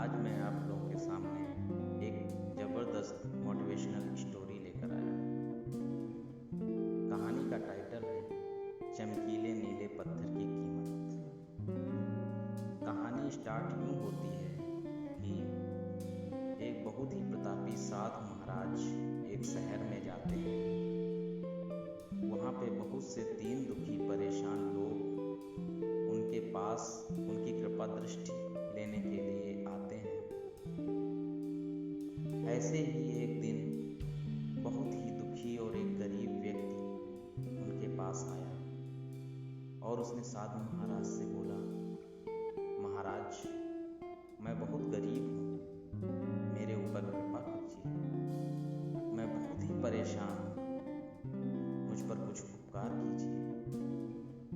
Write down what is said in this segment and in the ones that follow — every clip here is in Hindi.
आज मैं आप लोगों के सामने एक ज़बरदस्त मोटिवेशनल स्टोरी लेकर आया। कहानी का टाइटल है चमकीले नीले पत्थर की कीमत। कहानी स्टार्ट यूँ होती है कि एक बहुत ही प्रतापी साधु महाराज एक शहर में जाते हैं। वहाँ पे बहुत से दीन दुखी परेशान लोग उनके पास उनकी कृपा दृष्टि लेने के लिए आते हैं। ऐसे ही एक दिन बहुत ही दुखी और एक गरीब व्यक्ति उनके पास आया और उसने साधु महाराज से बोला, महाराज, मैं बहुत गरीब हूँ, मेरे ऊपर कृपा कीजिए। मैं बहुत ही परेशान हूँ, मुझ पर कुछ उपकार कीजिए।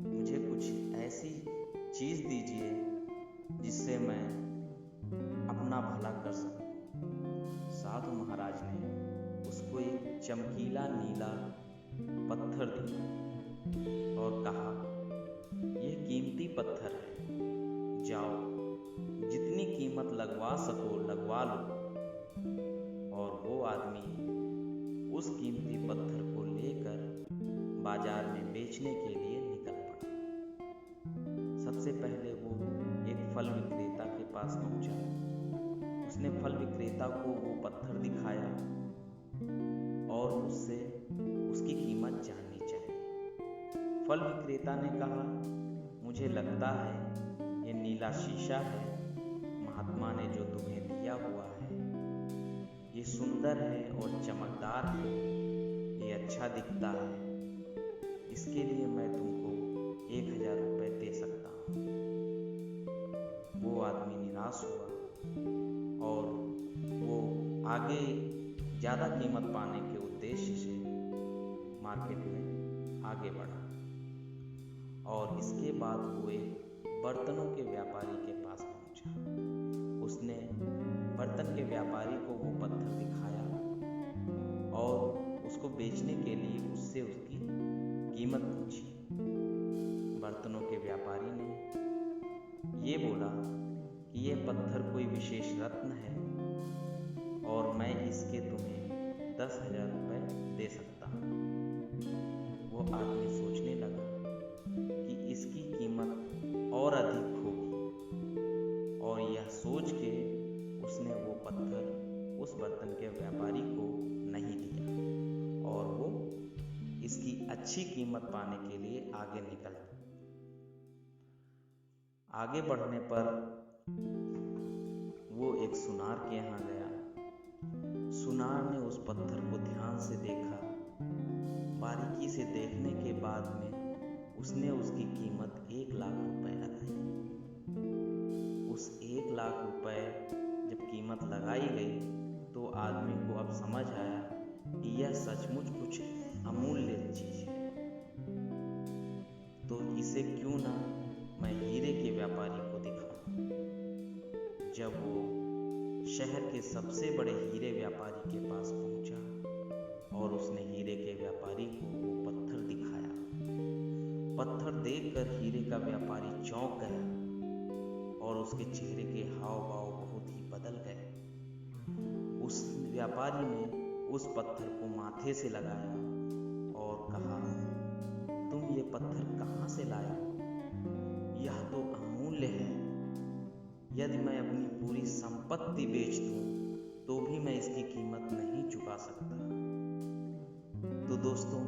मुझे कुछ ऐसी चीज़ दीजिए जिससे मैं अपना भला कर सकूं। साधु महाराज ने उसको एक चमकीला नीला पत्थर दिया और कहा, यह कीमती पत्थर है, जाओ जितनी कीमत लगवा सको लगवा लो। और वो आदमी उस कीमती पत्थर को लेकर बाजार में बेचने के लिए निकल पड़ा। सबसे पहले वो एक फल विक्रेता के पास पहुंचा। उसने फल विक्रेता को वो पत्थर दिखाया और उससे उसकी कीमत जाननी चाहिए। फल विक्रेता ने कहा, मुझे लगता है ये नीला शीशा है, महात्मा ने जो तुम्हें दिया हुआ है, ये सुंदर है और चमकदार है, ये अच्छा दिखता है, इसके लिए मैं तुमको 1000 रुपये दे सकता हूँ। वो आदमी निराश हुआ और वो आगे ज़्यादा कीमत पाने के उद्देश्य से मार्केट में आगे बढ़ा। और इसके बाद वो एक बर्तनों के व्यापारी के पास पहुंचा। उसने बर्तन के व्यापारी को वो पत्थर दिखाया और उसको बेचने के लिए उससे उसकी कीमत पूछी। बर्तनों के व्यापारी ने ये बोला कि ये पत्थर कोई विशेष रत्न है और मैं इसके तुम्हें 10,000 रुपये दे सकता हूँ। वो आदमी सोचने लगा कि इसकी कीमत और अधिक होगी और यह सोच के उसने वो पत्थर उस बर्तन के व्यापारी को नहीं दिया और वो इसकी अच्छी कीमत पाने के लिए आगे निकल गया। आगे बढ़ने पर वो एक सुनार के यहाँ गया। सुनार ने उस पत्थर को ध्यान से देखा। बारीकी से देखने के बाद में उसने उसकी कीमत 1,00,000 रुपये लगाई। उस 1,00,000 रुपये जब कीमत लगाई गई तो आदमी को अब समझ आया कि यह सचमुच कुछ अमूल्य चीज़ है, तो इसे क्यों ना मैं हीरे के व्यापारी को दिखाऊं। जब वो शहर के सबसे बड़े हीरे व्यापारी के पास पहुंचा और उसने हीरे के व्यापारी को वो पत्थर दिखाया। पत्थर देखकर हीरे का व्यापारी चौंक गया और उसके चेहरे के हाव भाव बहुत ही बदल गए। उस व्यापारी ने उस पत्थर को माथे से लगाया और कहा, तुम ये पत्थर कहाँ से लाए हो? यह तो अमूल्य है। यदि मैं अपनी पूरी संपत्ति बेच दूं तो भी मैं इसकी कीमत नहीं चुका सकता। तो दोस्तों,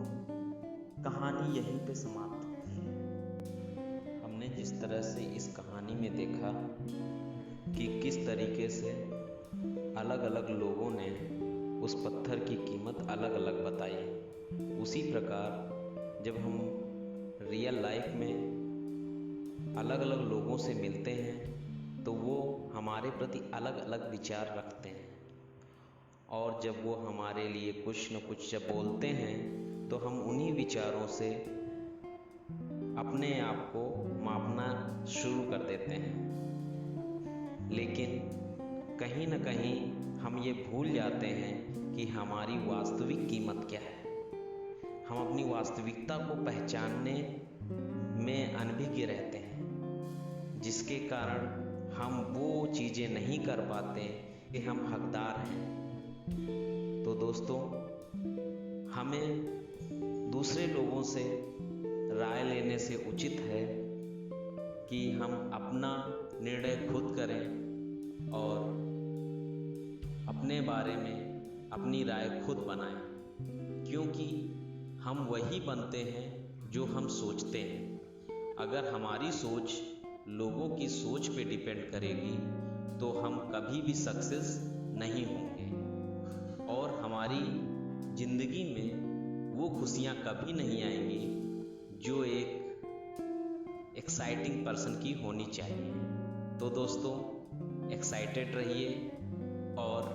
कहानी यहीं पे समाप्त होती है। हमने जिस तरह से इस कहानी में देखा कि किस तरीके से अलग अलग लोगों ने उस पत्थर की कीमत अलग अलग बताई, उसी प्रकार जब हम रियल लाइफ में अलग अलग लोगों से मिलते हैं तो वो हमारे प्रति अलग अलग विचार रखते हैं और जब वो हमारे लिए कुछ न कुछ जब बोलते हैं तो हम उन्हीं विचारों से अपने आप को मापना शुरू कर देते हैं। लेकिन कहीं न कहीं हम ये भूल जाते हैं कि हमारी वास्तविक कीमत क्या है। हम अपनी वास्तविकता को पहचानने में अनभिज्ञ रहते हैं, जिसके कारण हम वो चीज़ें नहीं कर पाते कि हम हकदार हैं। तो दोस्तों, हमें दूसरे लोगों से राय लेने से उचित है कि हम अपना निर्णय खुद करें और अपने बारे में अपनी राय खुद बनाएं, क्योंकि हम वही बनते हैं जो हम सोचते हैं। अगर हमारी सोच लोगों की सोच पे डिपेंड करेगी तो हम कभी भी सक्सेस नहीं होंगे और हमारी ज़िंदगी में वो खुशियाँ कभी नहीं आएंगी जो एक एक्साइटिंग पर्सन की होनी चाहिए। तो दोस्तों, एक्साइटेड रहिए और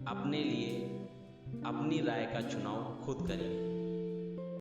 अपने लिए अपनी राय का चुनाव खुद करिए।